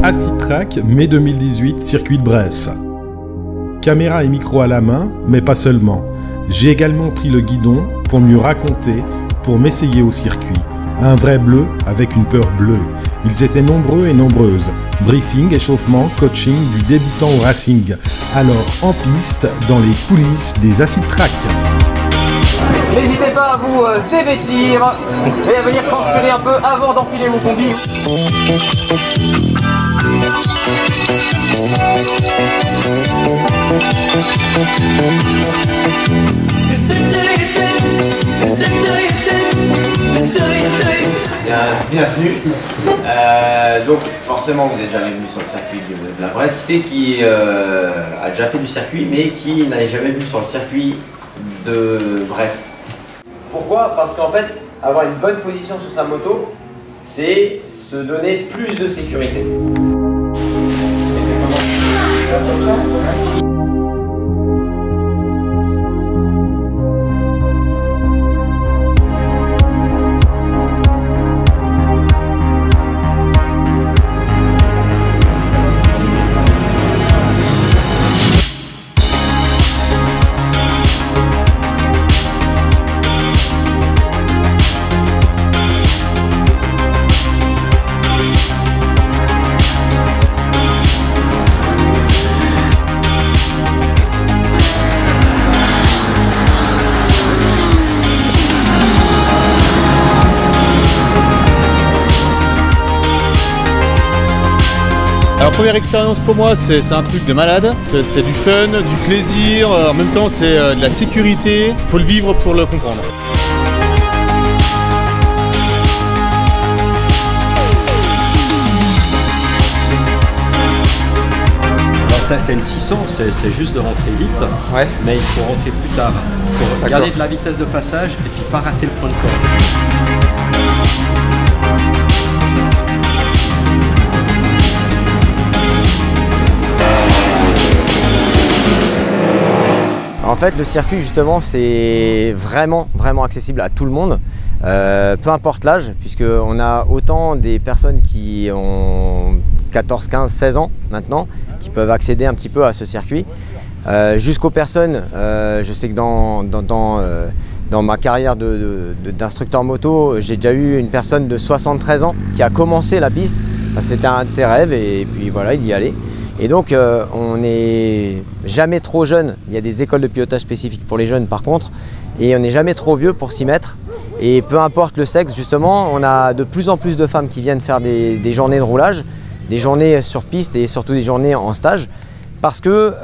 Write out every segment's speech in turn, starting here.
Acid Track, mai 2018, circuit de Bresse. Caméra et micro à la main, mais pas seulement. J'ai également pris le guidon pour mieux raconter, pour m'essayer au circuit. Un vrai bleu avec une peur bleue. Ils étaient nombreux et nombreuses. Briefing, échauffement, coaching, du débutant au racing. Alors en piste, dans les coulisses des Acid Track. N'hésitez pas à vous dévêtir et à venir transpirer un peu avant d'enfiler vos combis. Bienvenue. Donc forcément vous n'êtes jamais venu sur le circuit de la Bresse. Qui c'est qui a déjà fait du circuit mais qui n'a jamais venu sur le circuit de Bresse? Pourquoi? Parce qu'en fait, avoir une bonne position sur sa moto, c'est se donner plus de sécurité. Alors première expérience pour moi, c'est un truc de malade, c'est du fun, du plaisir, en même temps c'est de la sécurité, faut le vivre pour le comprendre. T'as une 600, c'est juste de rentrer vite, Ouais. Mais il faut rentrer plus tard. Il faut garder de la vitesse de passage et puis pas rater le point de corde. En fait, le circuit justement, c'est vraiment accessible à tout le monde, peu importe l'âge, puisqu'on a autant des personnes qui ont 14, 15, 16 ans maintenant, qui peuvent accéder un petit peu à ce circuit, jusqu'aux personnes, je sais que dans ma carrière d'instructeur moto, j'ai déjà eu une personne de 73 ans qui a commencé la piste, c'était un de ses rêves et puis voilà, il y allait. Et donc on n'est jamais trop jeune, il y a des écoles de pilotage spécifiques pour les jeunes par contre, et on n'est jamais trop vieux pour s'y mettre. Et peu importe le sexe justement, on a de plus en plus de femmes qui viennent faire des journées de roulage, des journées sur piste et surtout des journées en stage, parce que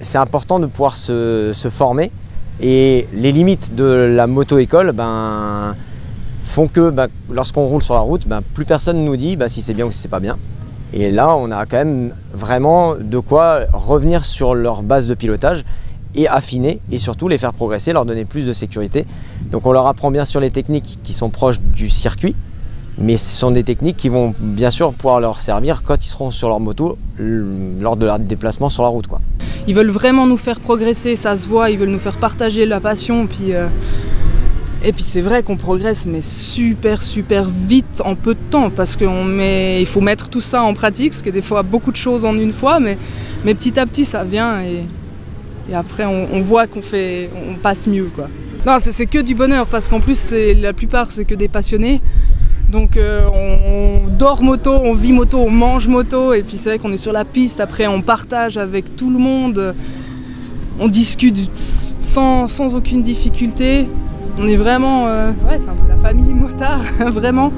c'est important de pouvoir se former. Et les limites de la moto-école font que lorsqu'on roule sur la route, plus personne nous dit si c'est bien ou si c'est pas bien. Et là, on a quand même vraiment de quoi revenir sur leur base de pilotage et affiner et surtout les faire progresser, leur donner plus de sécurité. Donc on leur apprend bien sûr les techniques qui sont proches du circuit, mais ce sont des techniques qui vont bien sûr pouvoir leur servir quand ils seront sur leur moto lors de leur déplacement sur la route, quoi. Ils veulent vraiment nous faire progresser, ça se voit, ils veulent nous faire partager la passion. Et puis c'est vrai qu'on progresse mais super vite en peu de temps parce qu'il faut mettre tout ça en pratique, parce que des fois beaucoup de choses en une fois, mais petit à petit ça vient et après on voit on passe mieux, quoi. Non, c'est que du bonheur parce qu'en plus la plupart c'est que des passionnés. Donc on dort moto, on vit moto, on mange moto et puis c'est vrai qu'on est sur la piste, après on partage avec tout le monde, on discute sans aucune difficulté. On est vraiment, c'est un peu la famille motard, vraiment.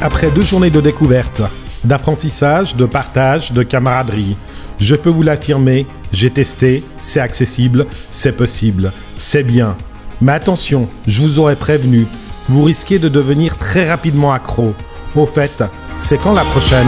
Après 2 journées de découverte, d'apprentissage, de partage, de camaraderie, je peux vous l'affirmer, j'ai testé, c'est accessible, c'est possible, c'est bien. Mais attention, je vous aurais prévenu, vous risquez de devenir très rapidement accro. Au fait, c'est quand la prochaine ?